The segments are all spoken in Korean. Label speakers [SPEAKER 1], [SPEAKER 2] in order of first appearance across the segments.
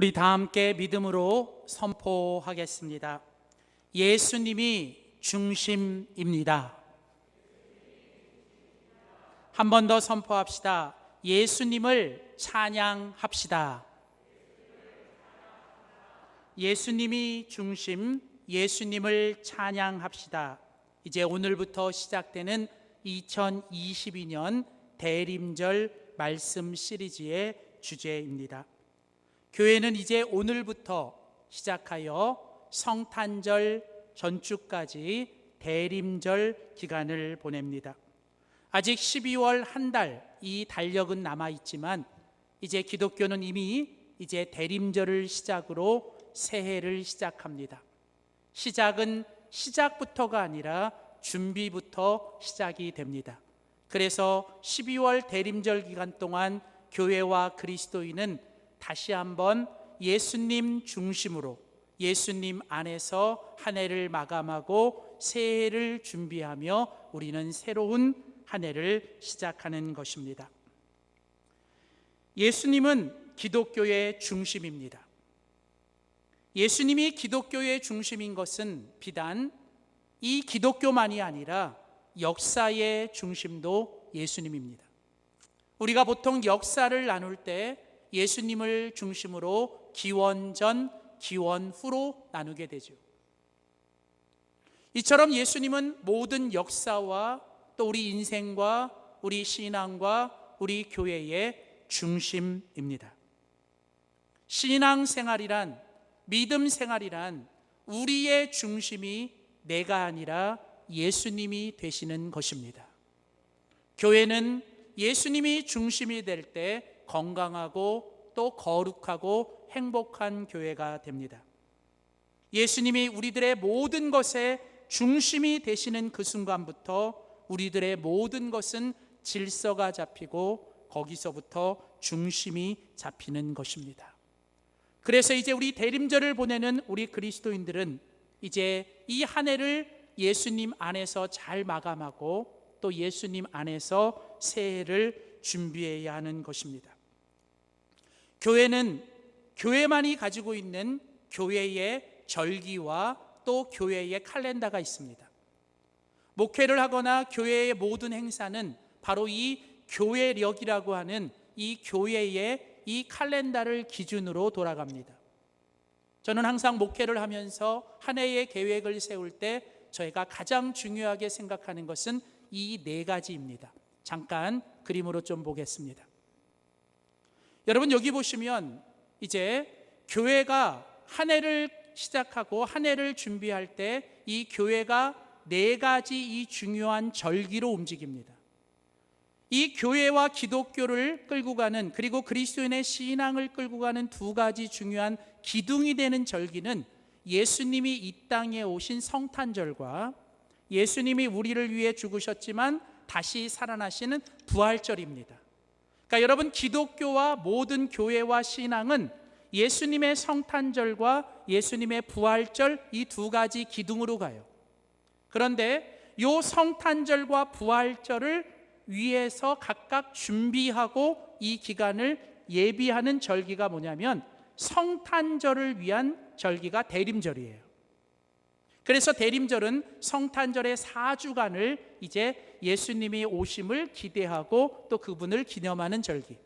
[SPEAKER 1] 우리 다 함께 믿음으로 선포하겠습니다. 예수님이 중심입니다. 한 번 더 선포합시다. 예수님을 찬양합시다. 예수님이 중심, 예수님을 찬양합시다. 이제 오늘부터 시작되는 2022년 대림절 말씀 시리즈의 주제입니다. 교회는 이제 오늘부터 시작하여 성탄절 전주까지 대림절 기간을 보냅니다. 아직 12월 한 달 이 달력은 남아있지만 이제 기독교는 이미 이제 대림절을 시작으로 새해를 시작합니다. 시작은 시작부터가 아니라 준비부터 시작이 됩니다. 그래서 12월 대림절 기간 동안 교회와 그리스도인은 다시 한번 예수님 중심으로 예수님 안에서 한 해를 마감하고 새해를 준비하며 우리는 새로운 한 해를 시작하는 것입니다. 예수님은 기독교의 중심입니다. 예수님이 기독교의 중심인 것은 비단 이 기독교만이 아니라 역사의 중심도 예수님입니다. 우리가 보통 역사를 나눌 때 예수님을 중심으로 기원전, 기원후로 나누게 되죠. 이처럼 예수님은 모든 역사와 또 우리 인생과 우리 신앙과 우리 교회의 중심입니다. 신앙생활이란, 믿음 생활이란 우리의 중심이 내가 아니라 예수님이 되시는 것입니다. 교회는 예수님이 중심이 될 때 건강하고 또 거룩하고 행복한 교회가 됩니다. 예수님이 우리들의 모든 것의 중심이 되시는 그 순간부터 우리들의 모든 것은 질서가 잡히고 거기서부터 중심이 잡히는 것입니다. 그래서 이제 우리 대림절을 보내는 우리 그리스도인들은 이제 이 한 해를 예수님 안에서 잘 마감하고 또 예수님 안에서 새해를 준비해야 하는 것입니다. 교회는 교회만이 가지고 있는 교회의 절기와 또 교회의 칼렌더가 있습니다. 목회를 하거나 교회의 모든 행사는 바로 이 교회력이라고 하는 이 교회의 이 칼렌더를 기준으로 돌아갑니다. 저는 항상 목회를 하면서 한 해의 계획을 세울 때 저희가 가장 중요하게 생각하는 것은 이 네 가지입니다. 잠깐 그림으로 좀 보겠습니다. 여러분 여기 보시면 이제 교회가 한 해를 시작하고 한 해를 준비할 때 이 교회가 네 가지 이 중요한 절기로 움직입니다. 이 교회와 기독교를 끌고 가는 그리고 그리스도인의 신앙을 끌고 가는 두 가지 중요한 기둥이 되는 절기는 예수님이 이 땅에 오신 성탄절과 예수님이 우리를 위해 죽으셨지만 다시 살아나시는 부활절입니다. 그러니까 여러분 기독교와 모든 교회와 신앙은 예수님의 성탄절과 예수님의 부활절 이 두 가지 기둥으로 가요. 그런데 이 성탄절과 부활절을 위해서 각각 준비하고 이 기간을 예비하는 절기가 뭐냐면 성탄절을 위한 절기가 대림절이에요. 그래서 대림절은 성탄절의 4주간을 이제 예수님이 오심을 기대하고 또 그분을 기념하는 절기,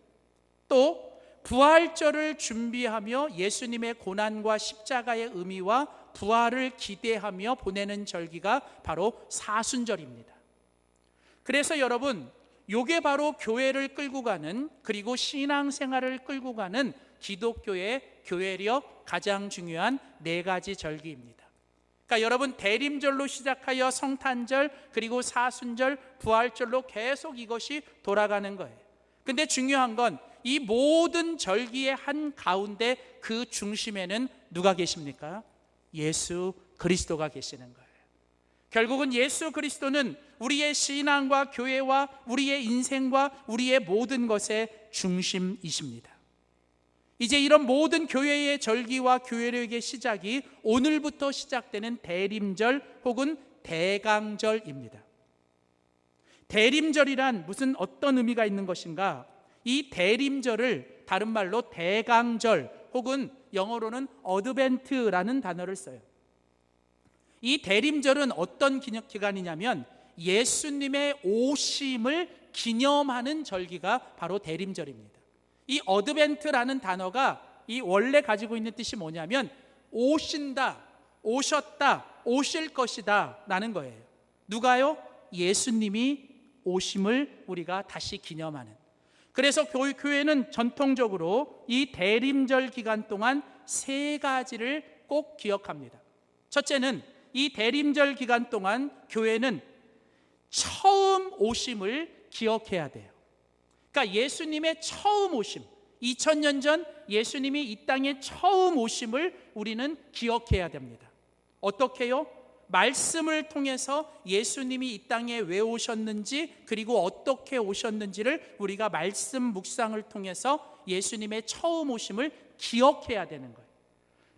[SPEAKER 1] 또 부활절을 준비하며 예수님의 고난과 십자가의 의미와 부활을 기대하며 보내는 절기가 바로 사순절입니다. 그래서 여러분 요게 바로 교회를 끌고 가는 그리고 신앙생활을 끌고 가는 기독교의 교회력 가장 중요한 네 가지 절기입니다. 그러니까 여러분 대림절로 시작하여 성탄절 그리고 사순절 부활절로 계속 이것이 돌아가는 거예요. 근데 중요한 건 이 모든 절기의 한 가운데 그 중심에는 누가 계십니까? 예수 그리스도가 계시는 거예요. 결국은 예수 그리스도는 우리의 신앙과 교회와 우리의 인생과 우리의 모든 것의 중심이십니다. 이제 이런 모든 교회의 절기와 교회력의 시작이 오늘부터 시작되는 대림절 혹은 대강절입니다. 대림절이란 무슨 어떤 의미가 있는 것인가? 이 대림절을 다른 말로 대강절 혹은 영어로는 어드벤트라는 단어를 써요. 이 대림절은 어떤 기간이냐면 예수님의 오심을 기념하는 절기가 바로 대림절입니다. 이 어드벤트라는 단어가 이 원래 가지고 있는 뜻이 뭐냐면 오신다, 오셨다, 오실 것이다 라는 거예요. 누가요? 예수님이 오심을 우리가 다시 기념하는. 그래서 교회는 전통적으로 이 대림절 기간 동안 세 가지를 꼭 기억합니다. 첫째는 이 대림절 기간 동안 교회는 처음 오심을 기억해야 돼요. 그러니까 예수님의 처음 오심, 2000년 전 예수님이 이 땅에 처음 오심을 우리는 기억해야 됩니다. 어떻게요? 말씀을 통해서 예수님이 이 땅에 왜 오셨는지, 그리고 어떻게 오셨는지를 우리가 말씀 묵상을 통해서 예수님의 처음 오심을 기억해야 되는 거예요.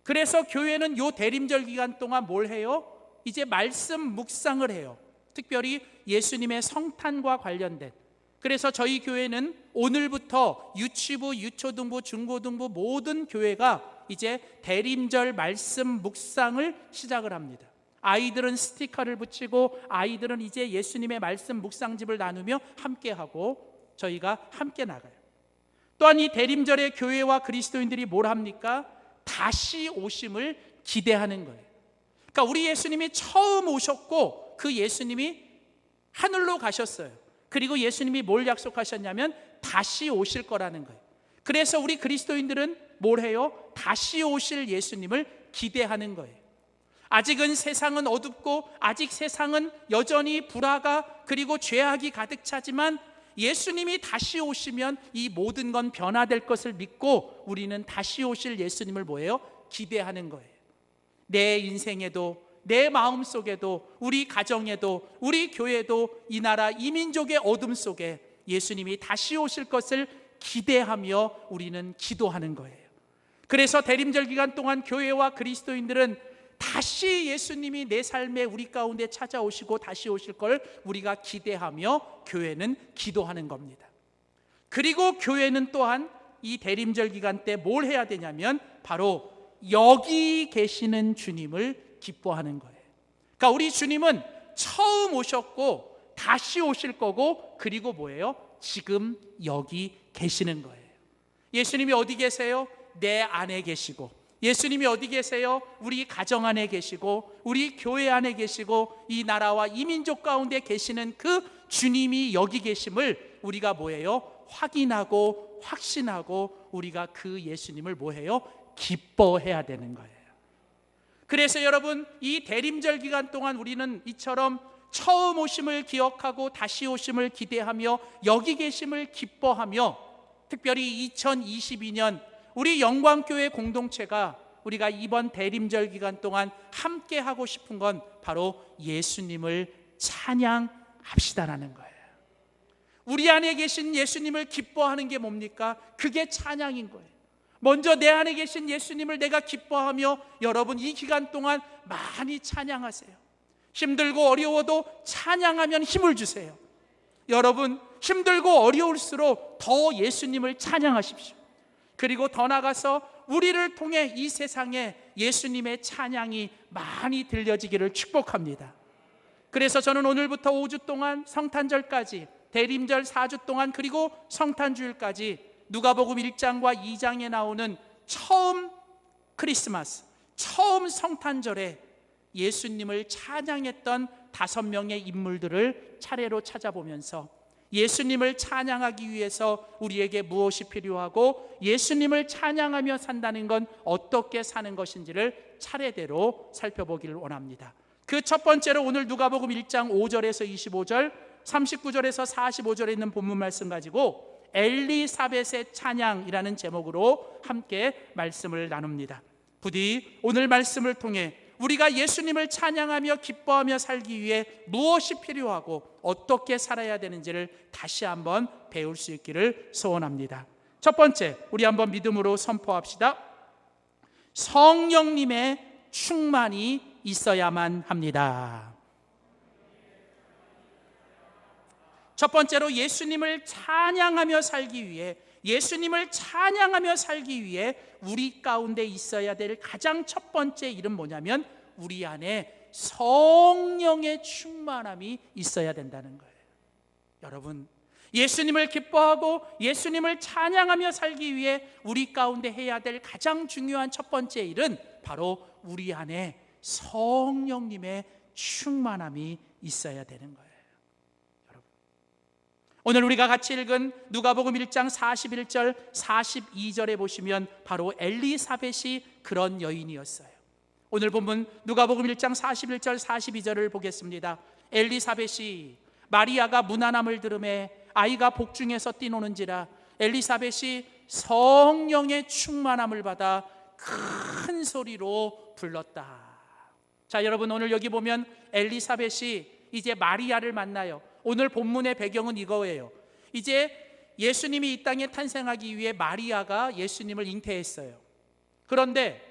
[SPEAKER 1] 그래서 교회는 이 대림절 기간 동안 뭘 해요? 이제 말씀 묵상을 해요. 특별히 예수님의 성탄과 관련된. 그래서 저희 교회는 오늘부터 유치부, 유초등부, 중고등부 모든 교회가 이제 대림절 말씀 묵상을 시작을 합니다. 아이들은 스티커를 붙이고 아이들은 이제 예수님의 말씀 묵상집을 나누며 함께하고 저희가 함께 나가요. 또한 이 대림절에 교회와 그리스도인들이 뭘 합니까? 다시 오심을 기대하는 거예요. 그러니까 우리 예수님이 처음 오셨고 그 예수님이 하늘로 가셨어요. 그리고 예수님이 뭘 약속하셨냐면 다시 오실 거라는 거예요. 그래서 우리 그리스도인들은 뭘 해요? 다시 오실 예수님을 기대하는 거예요. 아직은 세상은 어둡고 아직 세상은 여전히 불화가 그리고 죄악이 가득 차지만 예수님이 다시 오시면 이 모든 건 변화될 것을 믿고 우리는 다시 오실 예수님을 뭐예요? 기대하는 거예요. 내 인생에도, 내 마음속에도, 우리 가정에도, 우리 교회도, 이 나라 이 민족의 어둠 속에 예수님이 다시 오실 것을 기대하며 우리는 기도하는 거예요. 그래서 대림절 기간 동안 교회와 그리스도인들은 다시 예수님이 내 삶에 우리 가운데 찾아오시고 다시 오실 걸 우리가 기대하며 교회는 기도하는 겁니다. 그리고 교회는 또한 이 대림절 기간 때 뭘 해야 되냐면 바로 여기 계시는 주님을 기뻐하는 거예요. 그러니까 우리 주님은 처음 오셨고 다시 오실 거고 그리고 뭐예요? 지금 여기 계시는 거예요. 예수님이 어디 계세요? 내 안에 계시고, 예수님이 어디 계세요? 우리 가정 안에 계시고, 우리 교회 안에 계시고, 이 나라와 이 민족 가운데 계시는 그 주님이 여기 계심을 우리가 뭐예요? 확인하고 확신하고 우리가 그 예수님을 뭐해요? 기뻐해야 되는 거예요. 그래서 여러분, 이 대림절 기간 동안 우리는 이처럼 처음 오심을 기억하고 다시 오심을 기대하며 여기 계심을 기뻐하며, 특별히 2022년 우리 영광교회 공동체가 우리가 이번 대림절 기간 동안 함께 하고 싶은 건 바로 예수님을 찬양합시다라는 거예요. 우리 안에 계신 예수님을 기뻐하는 게 뭡니까? 그게 찬양인 거예요. 먼저 내 안에 계신 예수님을 내가 기뻐하며 여러분 이 기간 동안 많이 찬양하세요. 힘들고 어려워도 찬양하면 힘을 주세요. 여러분 힘들고 어려울수록 더 예수님을 찬양하십시오. 그리고 더 나아가서 우리를 통해 이 세상에 예수님의 찬양이 많이 들려지기를 축복합니다. 그래서 저는 오늘부터 5주 동안 성탄절까지, 대림절 4주 동안, 그리고 성탄주일까지 누가복음 1장과 2장에 나오는 처음 크리스마스, 처음 성탄절에 예수님을 찬양했던 5명의 인물들을 차례로 찾아보면서 예수님을 찬양하기 위해서 우리에게 무엇이 필요하고 예수님을 찬양하며 산다는 건 어떻게 사는 것인지를 차례대로 살펴보기를 원합니다. 그 첫 번째로 오늘 누가복음 1장 5절에서 25절, 39절에서 45절에 있는 본문 말씀 가지고 엘리사벳의 찬양이라는 제목으로 함께 말씀을 나눕니다. 부디 오늘 말씀을 통해 우리가 예수님을 찬양하며 기뻐하며 살기 위해 무엇이 필요하고 어떻게 살아야 되는지를 다시 한번 배울 수 있기를 소원합니다. 첫 번째, 우리 한번 믿음으로 선포합시다. 성령님의 충만이 있어야만 합니다. 첫 번째로 예수님을 찬양하며 살기 위해 예수님을 찬양하며 살기 위해 우리 가운데 있어야 될 가장 첫 번째 일은 뭐냐면 우리 안에 성령의 충만함이 있어야 된다는 거예요. 여러분, 예수님을 기뻐하고 예수님을 찬양하며 살기 위해 우리 가운데 해야 될 가장 중요한 첫 번째 일은 바로 우리 안에 성령님의 충만함이 있어야 되는 거예요. 여러분, 오늘 우리가 같이 읽은 누가복음 1장 41절 42절에 보시면 바로 엘리사벳이 그런 여인이었어요. 오늘 본문 누가복음 1장 41절 42절을 보겠습니다. 엘리사벳이 마리아가 문안함을 들으매 아이가 복중에서 뛰노는지라 엘리사벳이 성령의 충만함을 받아 큰 소리로 불렀다. 자, 여러분, 오늘 여기 보면 엘리사벳이 이제 마리아를 만나요. 오늘 본문의 배경은 이거예요. 이제 예수님이 이 땅에 탄생하기 위해 마리아가 예수님을 잉태했어요. 그런데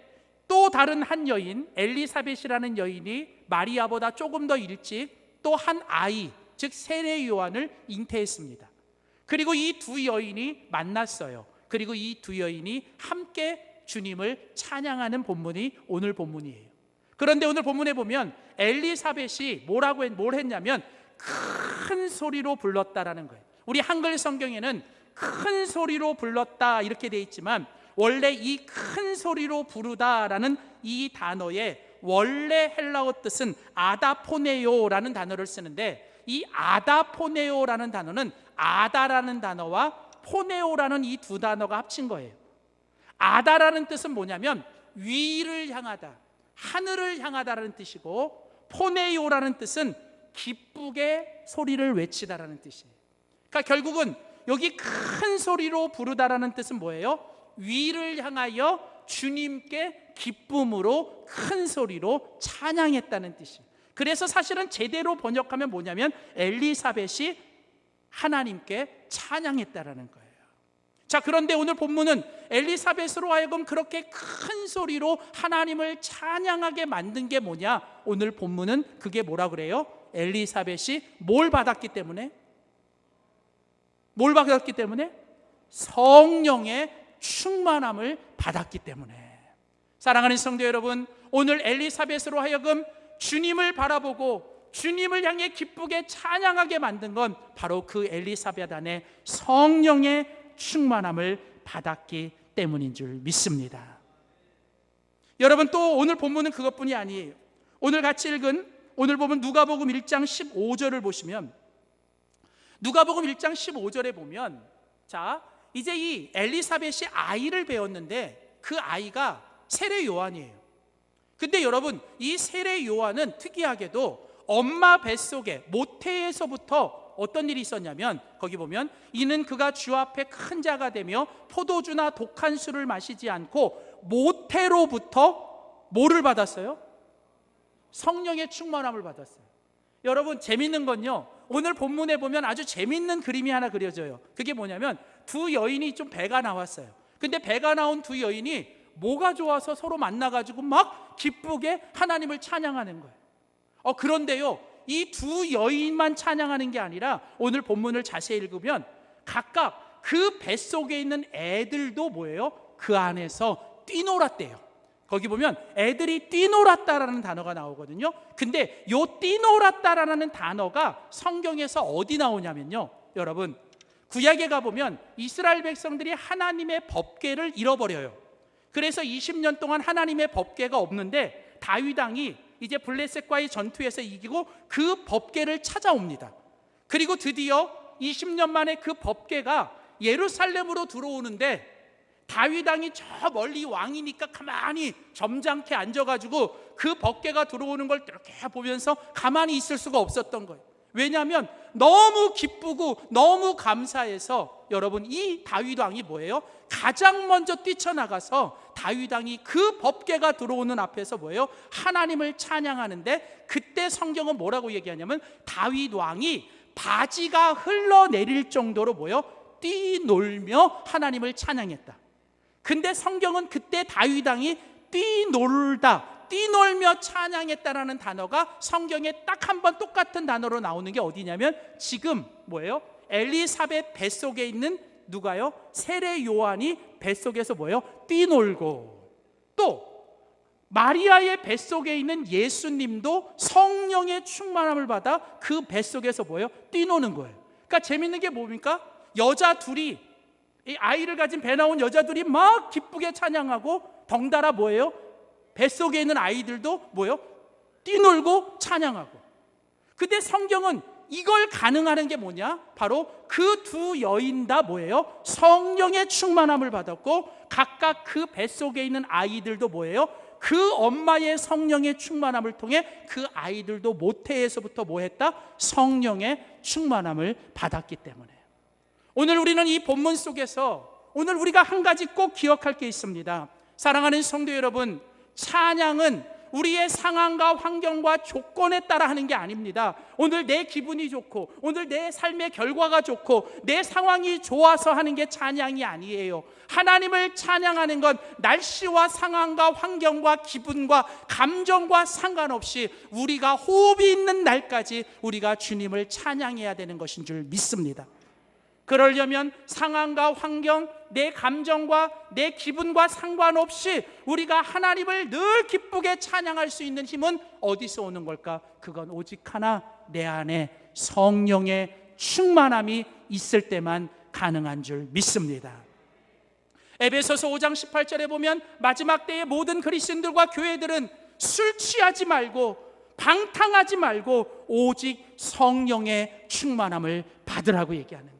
[SPEAKER 1] 또 다른 한 여인, 엘리사벳이라는 여인이 마리아보다 조금 더 일찍 또 한 아이, 즉 세례 요한을 잉태했습니다. 그리고 이 두 여인이 만났어요. 그리고 이 두 여인이 함께 주님을 찬양하는 본문이 오늘 본문이에요. 그런데 오늘 본문에 보면 엘리사벳이 뭘 했냐면 큰 소리로 불렀다라는 거예요. 우리 한글 성경에는 큰 소리로 불렀다 이렇게 돼 있지만 원래 이 큰 소리로 부르다라는 이 단어의 원래 헬라어 뜻은 아다포네오라는 단어를 쓰는데 이 아다포네오라는 단어는 아다라는 단어와 포네오라는 이 두 단어가 합친 거예요. 아다라는 뜻은 뭐냐면 위를 향하다, 하늘을 향하다라는 뜻이고 포네오라는 뜻은 기쁘게 소리를 외치다라는 뜻이에요. 그러니까 결국은 여기 큰 소리로 부르다라는 뜻은 뭐예요? 위를 향하여 주님께 기쁨으로 큰 소리로 찬양했다는 뜻이에요. 그래서 사실은 제대로 번역하면 뭐냐면 엘리사벳이 하나님께 찬양했다라는 거예요. 자, 그런데 오늘 본문은 엘리사벳으로 하여금 그렇게 큰 소리로 하나님을 찬양하게 만든 게 뭐냐? 오늘 본문은 그게 뭐라 그래요? 엘리사벳이 뭘 받았기 때문에? 뭘 받았기 때문에? 성령의 충만함을 받았기 때문에. 사랑하는 성도 여러분, 오늘 엘리사벳으로 하여금 주님을 바라보고 주님을 향해 기쁘게 찬양하게 만든 건 바로 그 엘리사벳 안에 성령의 충만함을 받았기 때문인 줄 믿습니다. 여러분, 또 오늘 본문은 그것뿐이 아니에요. 오늘 같이 읽은 오늘 보면 누가복음 1장 15절을 보시면 누가복음 1장 15절에 보면 자, 이제 이 엘리사벳이 아이를 배웠는데 그 아이가 세례 요한이에요. 근데 여러분, 이 세례 요한은 특이하게도 엄마 뱃속에 모태에서부터 어떤 일이 있었냐면 거기 보면 이는 그가 주 앞에 큰 자가 되며 포도주나 독한 술을 마시지 않고 모태로부터 뭐를 받았어요? 성령의 충만함을 받았어요. 여러분, 재밌는 건요, 오늘 본문에 보면 아주 재밌는 그림이 하나 그려져요. 그게 뭐냐면 두 여인이 좀 배가 나왔어요. 근데 배가 나온 두 여인이 뭐가 좋아서 서로 만나가지고 막 기쁘게 하나님을 찬양하는 거예요. 그런데요, 이 두 여인만 찬양하는 게 아니라 오늘 본문을 자세히 읽으면 각각 그 뱃속에 있는 애들도 뭐예요? 그 안에서 뛰놀았대요. 거기 보면 애들이 뛰놀았다라는 단어가 나오거든요. 근데 요 뛰놀았다라는 단어가 성경에서 어디 나오냐면요, 여러분, 구약에 가보면 이스라엘 백성들이 하나님의 법궤를 잃어버려요. 그래서 20년 동안 하나님의 법궤가 없는데 다윗 왕이 이제 블레셋과의 전투에서 이기고 그 법궤를 찾아옵니다. 그리고 드디어 20년 만에 그 법궤가 예루살렘으로 들어오는데 다윗 왕이 저 멀리 왕이니까 가만히 점잖게 앉아가지고 그 법궤가 들어오는 걸 이렇게 보면서 가만히 있을 수가 없었던 거예요. 왜냐하면 너무 기쁘고 너무 감사해서 여러분, 이 다윗 왕이 뭐예요? 가장 먼저 뛰쳐나가서 다윗 왕이 그 법궤가 들어오는 앞에서 뭐예요? 하나님을 찬양하는데 그때 성경은 뭐라고 얘기하냐면 다윗 왕이 바지가 흘러내릴 정도로 뭐예요? 뛰놀며 하나님을 찬양했다. 근데 성경은 그때 다윗 왕이 뛰놀며 찬양했다라는 단어가 성경에 딱 한 번 똑같은 단어로 나오는 게 어디냐면 지금 뭐예요? 엘리사벳 뱃속에 있는 누가요? 세례 요한이 뱃속에서 뭐예요? 뛰놀고, 또 마리아의 뱃속에 있는 예수님도 성령의 충만함을 받아 그 뱃속에서 뭐예요? 뛰노는 거예요. 그러니까 재밌는 게 뭡니까? 여자 둘이, 이 아이를 가진 배 나온 여자 둘이 막 기쁘게 찬양하고, 덩달아 뭐예요? 뱃속에 있는 아이들도 뭐예요? 뛰놀고 찬양하고. 근데 성경은 이걸 가능하는 게 뭐냐? 바로 그 두 여인 다 뭐예요? 성령의 충만함을 받았고, 각각 그 뱃속에 있는 아이들도 뭐예요? 그 엄마의 성령의 충만함을 통해 그 아이들도 모태에서부터 뭐 했다? 성령의 충만함을 받았기 때문에. 오늘 우리는 이 본문 속에서 오늘 우리가 한 가지 꼭 기억할 게 있습니다. 사랑하는 성도 여러분, 찬양은 우리의 상황과 환경과 조건에 따라 하는 게 아닙니다. 오늘 내 기분이 좋고, 오늘 내 삶의 결과가 좋고, 내 상황이 좋아서 하는 게 찬양이 아니에요. 하나님을 찬양하는 건 날씨와 상황과 환경과 기분과 감정과 상관없이 우리가 호흡이 있는 날까지 우리가 주님을 찬양해야 되는 것인 줄 믿습니다. 그러려면 상황과 환경, 내 감정과 내 기분과 상관없이 우리가 하나님을 늘 기쁘게 찬양할 수 있는 힘은 어디서 오는 걸까? 그건 오직 하나, 내 안에 성령의 충만함이 있을 때만 가능한 줄 믿습니다. 에베소서 5장 18절에 보면 마지막 때의 모든 그리스도인들과 교회들은 술 취하지 말고 방탕하지 말고 오직 성령의 충만함을 받으라고 얘기하는 거예요.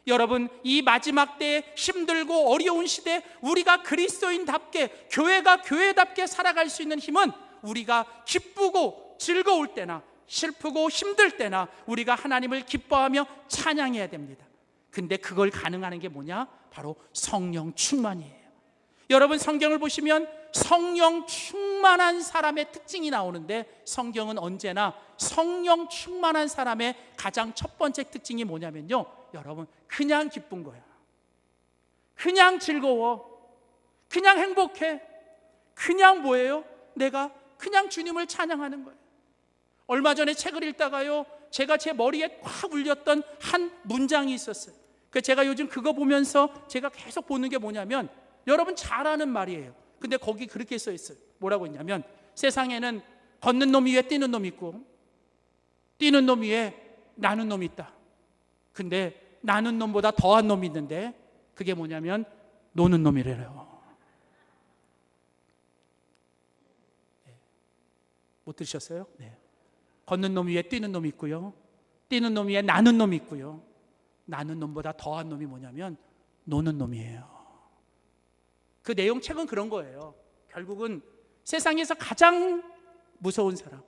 [SPEAKER 1] 여러분, 이 마지막 때에 힘들고 어려운 시대에 우리가 그리스도인답게, 교회가 교회답게 살아갈 수 있는 힘은 우리가 기쁘고 즐거울 때나 슬프고 힘들 때나 우리가 하나님을 기뻐하며 찬양해야 됩니다. 근데 그걸 가능하는 게 뭐냐? 바로 성령 충만이에요. 여러분, 성경을 보시면 성령 충만한 사람의 특징이 나오는데, 성경은 언제나 성령 충만한 사람의 가장 첫 번째 특징이 뭐냐면요, 여러분, 그냥 기쁜 거야. 그냥 즐거워. 그냥 행복해. 그냥 뭐예요? 내가 그냥 주님을 찬양하는 거예요. 얼마 전에 책을 읽다가요, 제가 제 머리에 꽉 울렸던 한 문장이 있었어요. 제가 요즘 그거 보면서 제가 계속 보는 게 뭐냐면, 여러분 잘 아는 말이에요. 근데 거기 그렇게 써 있어요. 뭐라고 했냐면, 세상에는 걷는 놈 위에 뛰는 놈이 있고, 뛰는 놈 위에 나는 놈이 있다. 근데 나는 놈보다 더한 놈이 있는데, 그게 뭐냐면 노는 놈이래요. 못 들으셨어요? 네. 걷는 놈 위에 뛰는 놈이 있고요, 뛰는 놈 위에 나는 놈이 있고요, 나는 놈보다 더한 놈이 뭐냐면 노는 놈이에요. 그 내용 책은 그런 거예요. 결국은 세상에서 가장 무서운 사람,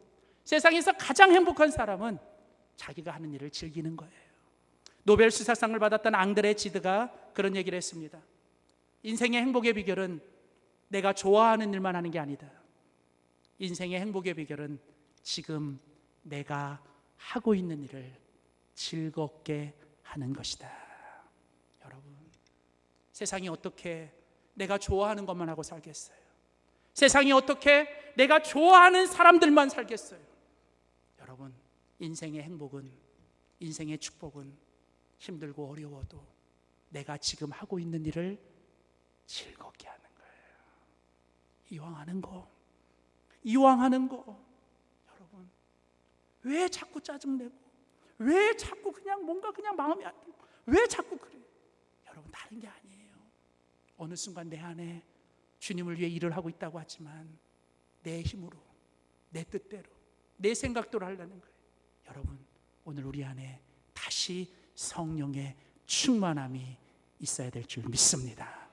[SPEAKER 1] 세상에서 가장 행복한 사람은 자기가 하는 일을 즐기는 거예요. 노벨 수사상을 받았던 앙드레 지드가 그런 얘기를 했습니다. 인생의 행복의 비결은 내가 좋아하는 일만 하는 게 아니다. 인생의 행복의 비결은 지금 내가 하고 있는 일을 즐겁게 하는 것이다. 여러분, 세상이 어떻게 내가 좋아하는 것만 하고 살겠어요? 세상이 어떻게 내가 좋아하는 사람들만 살겠어요? 여러분, 인생의 행복은, 인생의 축복은 힘들고 어려워도 내가 지금 하고 있는 일을 즐겁게 하는 거예요. 이왕 하는 거, 이왕 하는 거. 여러분, 왜 자꾸 짜증내고, 왜 자꾸 그냥 뭔가 그냥 마음이 안 들고, 왜 자꾸 그래요? 여러분, 다른 게 아니에요. 어느 순간 내 안에 주님을 위해 일을 하고 있다고 하지만 내 힘으로, 내 뜻대로, 내 생각대로 하려는 거예요. 여러분, 오늘 우리 안에 다시 성령의 충만함이 있어야 될 줄 믿습니다.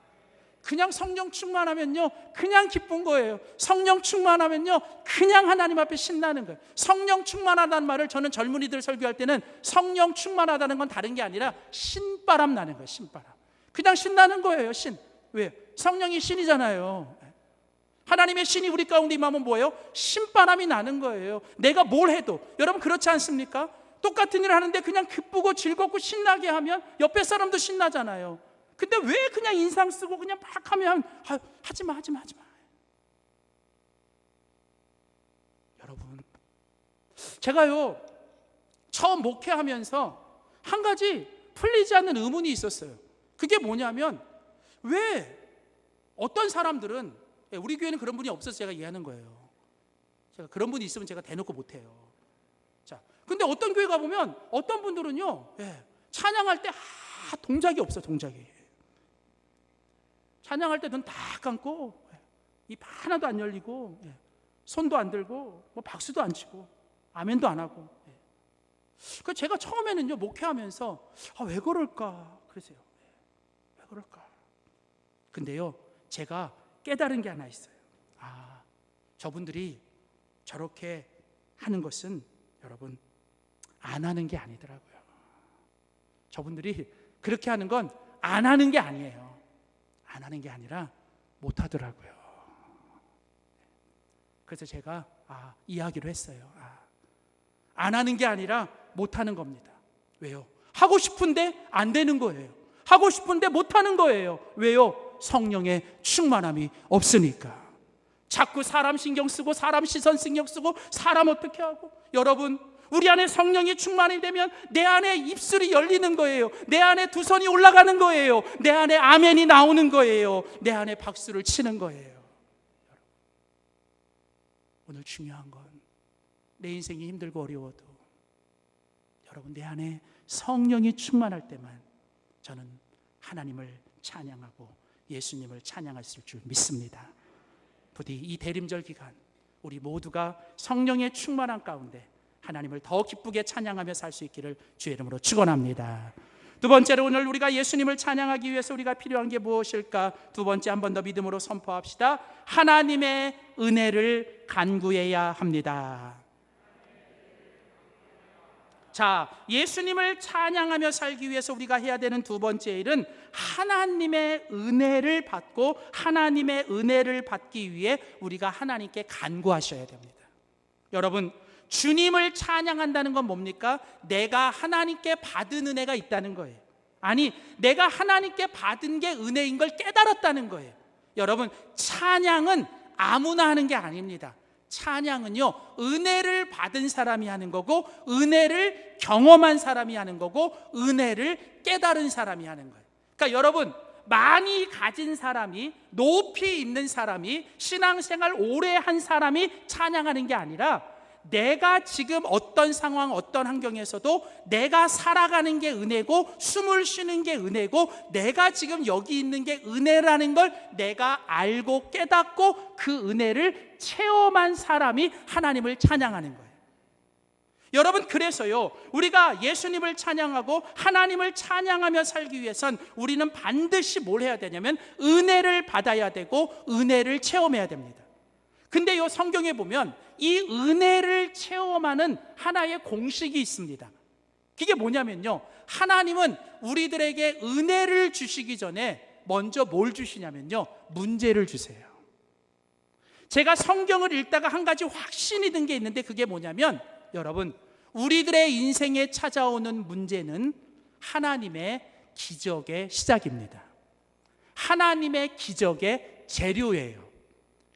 [SPEAKER 1] 그냥 성령 충만하면요, 그냥 기쁜 거예요. 성령 충만하면요, 그냥 하나님 앞에 신나는 거예요. 성령 충만하다는 말을 저는 젊은이들 설교할 때는 성령 충만하다는 건 다른 게 아니라 신바람 나는 거예요. 신바람. 그냥 신나는 거예요. 신. 왜요? 성령이 신이잖아요. 하나님의 신이 우리 가운데 임하면 뭐예요? 신바람이 나는 거예요. 내가 뭘 해도. 여러분, 그렇지 않습니까? 똑같은 일을 하는데 그냥 기쁘고 즐겁고 신나게 하면 옆에 사람도 신나잖아요. 근데 왜 그냥 인상 쓰고 그냥 막 하면 하지마. 여러분, 제가요 처음 목회하면서 한 가지 풀리지 않는 의문이 있었어요. 그게 뭐냐면, 왜 어떤 사람들은, 우리 교회는 그런 분이 없어서 제가 이해하는 거예요. 제가 그런 분이 있으면 제가 대놓고 못해요. 자, 근데 어떤 교회 가보면 어떤 분들은요, 찬양할 때 동작이 없어. 동작이. 찬양할 때 눈 다 감고 입 하나도 안 열리고 손도 안 들고 뭐 박수도 안 치고 아멘도 안 하고. 그 제가 처음에는요, 목회하면서 왜 그럴까 그러세요. 왜 그럴까? 근데요, 제가 깨달은 게 하나 있어요. 저분들이 저렇게 하는 것은 여러분 안 하는 게 아니더라고요. 저분들이 그렇게 하는 건 안 하는 게 아니에요. 안 하는 게 아니라 못 하더라고요. 그래서 제가 이야기로 했어요. 안 하는 게 아니라 못 하는 겁니다. 왜요? 하고 싶은데 안 되는 거예요. 하고 싶은데 못 하는 거예요. 왜요? 성령의 충만함이 없으니까. 자꾸 사람 신경 쓰고 사람 시선 신경 쓰고 사람 어떻게 하고. 여러분, 우리 안에 성령이 충만이 되면 내 안에 입술이 열리는 거예요. 내 안에 두 손이 올라가는 거예요. 내 안에 아멘이 나오는 거예요. 내 안에 박수를 치는 거예요. 오늘 중요한 건 내 인생이 힘들고 어려워도 여러분, 내 안에 성령이 충만할 때만 저는 하나님을 찬양하고 예수님을 찬양했을 줄 믿습니다. 부디 이 대림절 기간 우리 모두가 성령의 충만한 가운데 하나님을 더 기쁘게 찬양하며 살 수 있기를 주의 이름으로 축원합니다. 두 번째로, 오늘 우리가 예수님을 찬양하기 위해서 우리가 필요한 게 무엇일까? 두 번째, 한 번 더 믿음으로 선포합시다. 하나님의 은혜를 간구해야 합니다. 자, 예수님을 찬양하며 살기 위해서 우리가 해야 되는 두 번째 일은 하나님의 은혜를 받고 하나님의 은혜를 받기 위해 우리가 하나님께 간구하셔야 됩니다. 여러분, 주님을 찬양한다는 건 뭡니까? 내가 하나님께 받은 은혜가 있다는 거예요. 아니, 내가 하나님께 받은 게 은혜인 걸 깨달았다는 거예요. 여러분, 찬양은 아무나 하는 게 아닙니다. 찬양은요, 은혜를 받은 사람이 하는 거고, 은혜를 경험한 사람이 하는 거고, 은혜를 깨달은 사람이 하는 거예요. 그러니까 여러분, 많이 가진 사람이, 높이 있는 사람이, 신앙생활 오래 한 사람이 찬양하는 게 아니라, 내가 지금 어떤 상황, 어떤 환경에서도 내가 살아가는 게 은혜고, 숨을 쉬는 게 은혜고, 내가 지금 여기 있는 게 은혜라는 걸 내가 알고 깨닫고 그 은혜를 체험한 사람이 하나님을 찬양하는 거예요. 여러분, 그래서요, 우리가 예수님을 찬양하고 하나님을 찬양하며 살기 위해선 우리는 반드시 뭘 해야 되냐면 은혜를 받아야 되고 은혜를 체험해야 됩니다. 근데요, 성경에 보면 이 은혜를 체험하는 하나의 공식이 있습니다. 그게 뭐냐면요, 하나님은 우리들에게 은혜를 주시기 전에 먼저 뭘 주시냐면요, 문제를 주세요. 제가 성경을 읽다가 한 가지 확신이 든 게 있는데, 그게 뭐냐면, 여러분, 우리들의 인생에 찾아오는 문제는 하나님의 기적의 시작입니다. 하나님의 기적의 재료예요.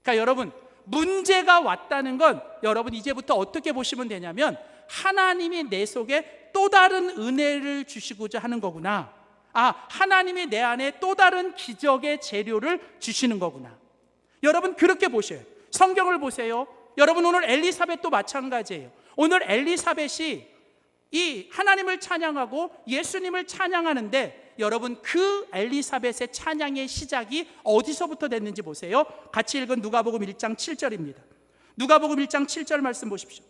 [SPEAKER 1] 그러니까 여러분, 문제가 왔다는 건 여러분 이제부터 어떻게 보시면 되냐면, 하나님이 내 속에 또 다른 은혜를 주시고자 하는 거구나. 하나님이 내 안에 또 다른 기적의 재료를 주시는 거구나. 여러분, 그렇게 보셔요. 성경을 보세요. 여러분, 오늘 엘리사벳도 마찬가지예요. 오늘 엘리사벳이 이 하나님을 찬양하고 예수님을 찬양하는데, 여러분, 그 엘리사벳의 찬양의 시작이 어디서부터 됐는지 보세요. 같이 읽은 누가복음 1장 7절입니다. 누가복음 1장 7절 말씀 보십시오.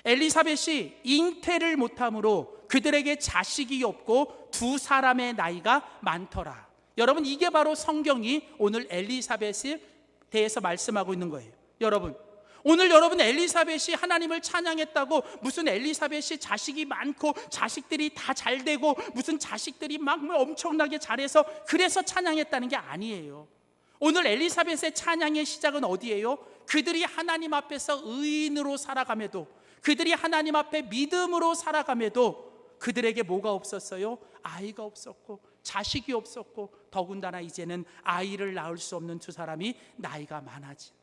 [SPEAKER 1] 엘리사벳이 잉태를 못함으로 그들에게 자식이 없고 두 사람의 나이가 많더라. 여러분, 이게 바로 성경이 오늘 엘리사벳에 대해서 말씀하고 있는 거예요. 여러분, 오늘 여러분, 엘리사벳이 하나님을 찬양했다고 무슨 엘리사벳이 자식이 많고 자식들이 다 잘 되고 무슨 자식들이 막 엄청나게 잘해서 그래서 찬양했다는 게 아니에요. 오늘 엘리사벳의 찬양의 시작은 어디예요? 그들이 하나님 앞에서 의인으로 살아감에도, 그들이 하나님 앞에 믿음으로 살아감에도 그들에게 뭐가 없었어요? 아이가 없었고 자식이 없었고, 더군다나 이제는 아이를 낳을 수 없는 두 사람이 나이가 많아진,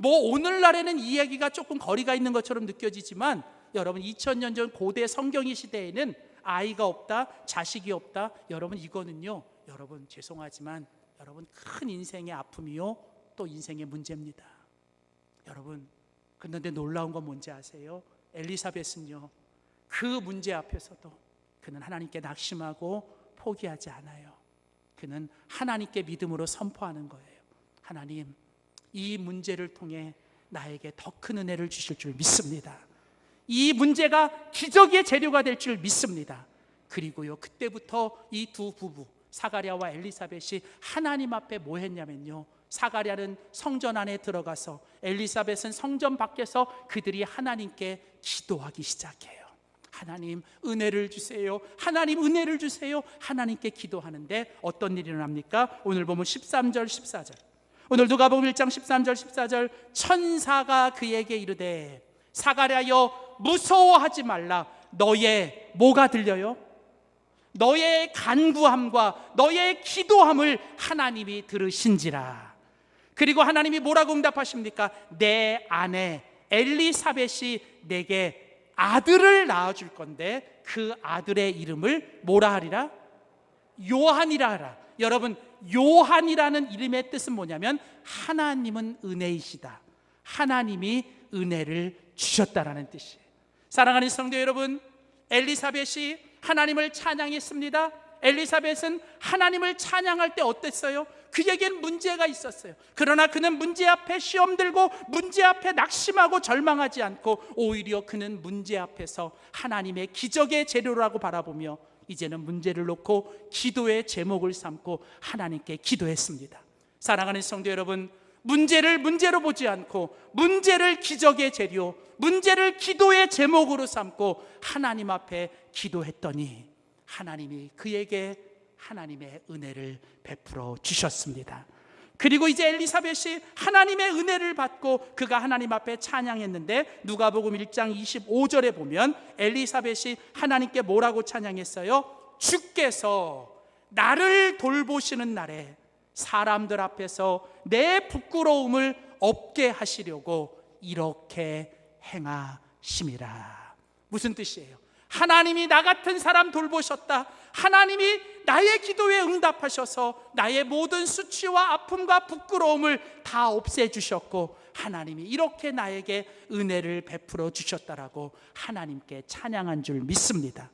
[SPEAKER 1] 오늘날에는 이 이야기가 조금 거리가 있는 것처럼 느껴지지만, 여러분, 2000년 전 고대 성경의 시대에는 아이가 없다, 자식이 없다. 여러분, 이거는요, 여러분 죄송하지만 여러분 큰 인생의 아픔이요, 또 인생의 문제입니다. 여러분, 그런데 놀라운 건 뭔지 아세요? 엘리사벳은요, 그 문제 앞에서도 그는 하나님께 낙심하고 포기하지 않아요. 그는 하나님께 믿음으로 선포하는 거예요. 하나님, 이 문제를 통해 나에게 더 큰 은혜를 주실 줄 믿습니다. 이 문제가 기적의 재료가 될 줄 믿습니다. 그리고요, 그때부터 이 두 부부 사가랴와 엘리사벳이 하나님 앞에 뭐 했냐면요, 사가랴는 성전 안에 들어가서 엘리사벳은 성전 밖에서 그들이 하나님께 기도하기 시작해요. 하나님 은혜를 주세요, 하나님 은혜를 주세요. 하나님께 기도하는데 어떤 일이 일어납니까? 오늘 보면 13절 14절, 오늘 누가복음 1장 13절 14절, 천사가 그에게 이르되 사가랴여 무서워하지 말라. 너의 뭐가 들려요? 너의 간구함과 너의 기도함을 하나님이 들으신지라. 그리고 하나님이 뭐라고 응답하십니까? 내 아내 엘리사벳이 내게 아들을 낳아줄 건데 그 아들의 이름을 뭐라 하리라? 요한이라 하라. 여러분, 요한이라는 이름의 뜻은 뭐냐면 하나님은 은혜이시다, 하나님이 은혜를 주셨다라는 뜻이에요. 사랑하는 성도 여러분, 엘리사벳이 하나님을 찬양했습니다. 엘리사벳은 하나님을 찬양할 때 어땠어요? 그에겐 문제가 있었어요. 그러나 그는 문제 앞에 시험 들고 문제 앞에 낙심하고 절망하지 않고 오히려 그는 문제 앞에서 하나님의 기적의 재료라고 바라보며 이제는 문제를 놓고 기도의 제목을 삼고 하나님께 기도했습니다. 사랑하는 성도 여러분, 문제를 문제로 보지 않고 문제를 기적의 재료, 문제를 기도의 제목으로 삼고 하나님 앞에 기도했더니 하나님이 그에게 하나님의 은혜를 베풀어 주셨습니다. 그리고 이제 엘리사벳이 하나님의 은혜를 받고 그가 하나님 앞에 찬양했는데 누가복음 1장 25절에 보면 엘리사벳이 하나님께 뭐라고 찬양했어요? 주께서 나를 돌보시는 날에 사람들 앞에서 내 부끄러움을 없게 하시려고 이렇게 행하심이라. 무슨 뜻이에요? 하나님이 나 같은 사람 돌보셨다. 하나님이 나의 기도에 응답하셔서 나의 모든 수치와 아픔과 부끄러움을 다 없애주셨고 하나님이 이렇게 나에게 은혜를 베풀어 주셨다라고 하나님께 찬양한 줄 믿습니다.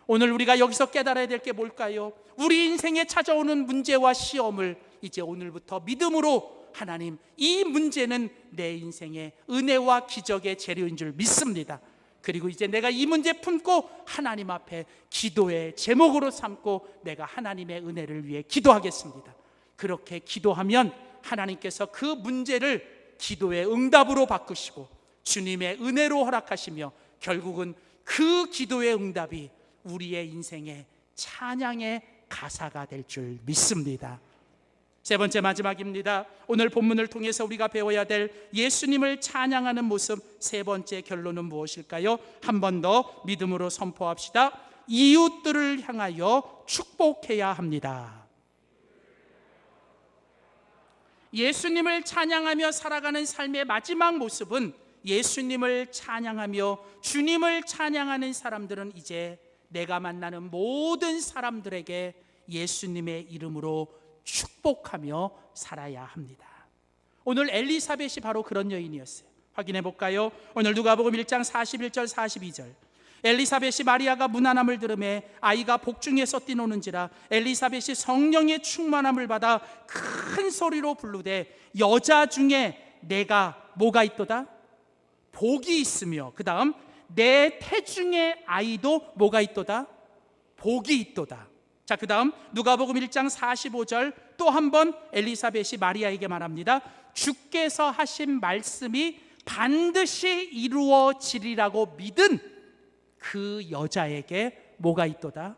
[SPEAKER 1] 오늘 우리가 여기서 깨달아야 될 게 뭘까요? 우리 인생에 찾아오는 문제와 시험을 이제 오늘부터 믿음으로 하나님, 이 문제는 내 인생의 은혜와 기적의 재료인 줄 믿습니다. 그리고 이제 내가 이 문제 품고 하나님 앞에 기도의 제목으로 삼고 내가 하나님의 은혜를 위해 기도하겠습니다. 그렇게 기도하면 하나님께서 그 문제를 기도의 응답으로 바꾸시고 주님의 은혜로 허락하시며 결국은 그 기도의 응답이 우리의 인생의 찬양의 가사가 될 줄 믿습니다. 세 번째 마지막입니다. 오늘 본문을 통해서 우리가 배워야 될 예수님을 찬양하는 모습, 세 번째 결론은 무엇일까요? 한 번 더 믿음으로 선포합시다. 이웃들을 향하여 축복해야 합니다. 예수님을 찬양하며 살아가는 삶의 마지막 모습은 예수님을 찬양하며 주님을 찬양하는 사람들은 이제 내가 만나는 모든 사람들에게 예수님의 이름으로 축복하며 살아야 합니다. 오늘 엘리사벳이 바로 그런 여인이었어요. 확인해 볼까요? 오늘 누가복음 1장 41절 42절. 엘리사벳이 마리아가 무난함을 들으매 아이가 복중에서 뛰노는지라 엘리사벳이 성령의 충만함을 받아 큰 소리로 부르되 여자 중에 내가 뭐가 있도다? 복이 있으며 그 다음 내 태중의 아이도 뭐가 있도다? 복이 있도다. 자, 그 다음 누가복음 1장 45절 또 한 번 엘리사벳이 마리아에게 말합니다. 주께서 하신 말씀이 반드시 이루어지리라고 믿은 그 여자에게 뭐가 있도다?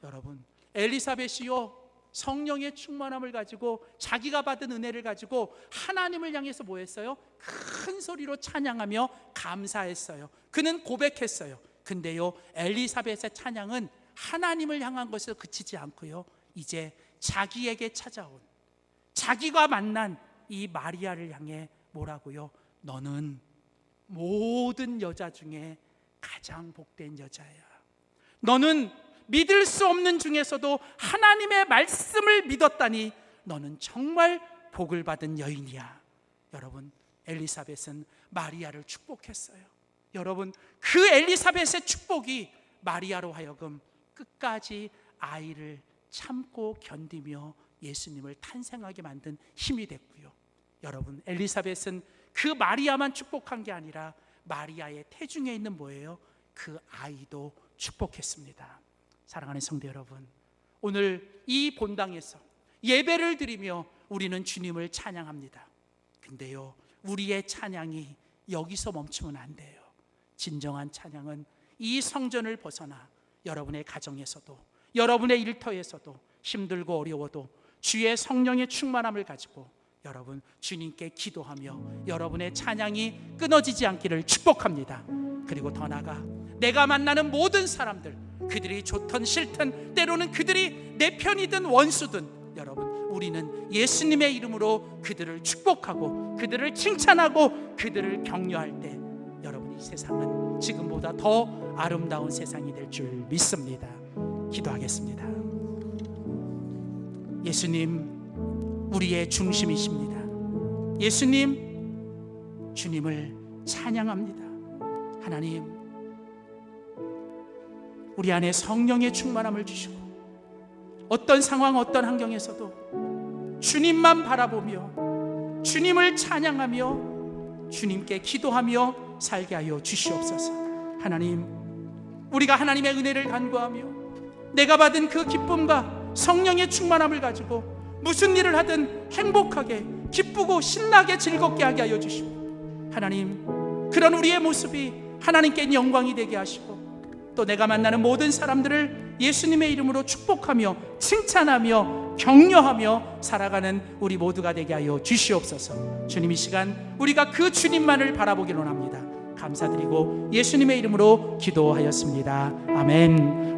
[SPEAKER 1] 여러분, 엘리사벳이요 성령의 충만함을 가지고 자기가 받은 은혜를 가지고 하나님을 향해서 뭐 했어요? 큰 소리로 찬양하며 감사했어요. 그는 고백했어요. 근데요 엘리사벳의 찬양은 하나님을 향한 것에 그치지 않고요 이제 자기에게 찾아온 자기가 만난 이 마리아를 향해 뭐라고요? 너는 모든 여자 중에 가장 복된 여자야. 너는 믿을 수 없는 중에서도 하나님의 말씀을 믿었다니 너는 정말 복을 받은 여인이야. 여러분, 엘리사벳은 마리아를 축복했어요. 여러분, 그 엘리사벳의 축복이 마리아로 하여금 끝까지 아이를 참고 견디며 예수님을 탄생하게 만든 힘이 됐고요. 여러분, 엘리사벳은 그 마리아만 축복한 게 아니라 마리아의 태중에 있는 뭐예요? 그 아이도 축복했습니다. 사랑하는 성도 여러분, 오늘 이 본당에서 예배를 드리며 우리는 주님을 찬양합니다. 근데요, 우리의 찬양이 여기서 멈추면 안 돼요. 진정한 찬양은 이 성전을 벗어나 여러분의 가정에서도, 여러분의 일터에서도 힘들고 어려워도 주의 성령의 충만함을 가지고 여러분 주님께 기도하며 여러분의 찬양이 끊어지지 않기를 축복합니다. 그리고 더 나아가 내가 만나는 모든 사람들, 그들이 좋든 싫든 때로는 그들이 내 편이든 원수든 여러분, 우리는 예수님의 이름으로 그들을 축복하고 그들을 칭찬하고 그들을 격려할 때 여러분, 이 세상은 지금보다 더 아름다운 세상이 될 줄 믿습니다. 기도하겠습니다. 예수님, 우리의 중심이십니다. 예수님, 주님을 찬양합니다. 하나님, 우리 안에 성령의 충만함을 주시고 어떤 상황, 어떤 환경에서도 주님만 바라보며 주님을 찬양하며 주님께 기도하며 살게 하여 주시옵소서. 하나님, 우리가 하나님의 은혜를 간구하며 내가 받은 그 기쁨과 성령의 충만함을 가지고 무슨 일을 하든 행복하게 기쁘고 신나게 즐겁게 하게 하여 주시고, 하나님, 그런 우리의 모습이 하나님께 영광이 되게 하시고 또 내가 만나는 모든 사람들을 예수님의 이름으로 축복하며 칭찬하며 격려하며 살아가는 우리 모두가 되게 하여 주시옵소서. 주님, 이 시간 우리가 그 주님만을 바라보기로 합니다. 감사드리고 예수님의 이름으로 기도하였습니다. 아멘.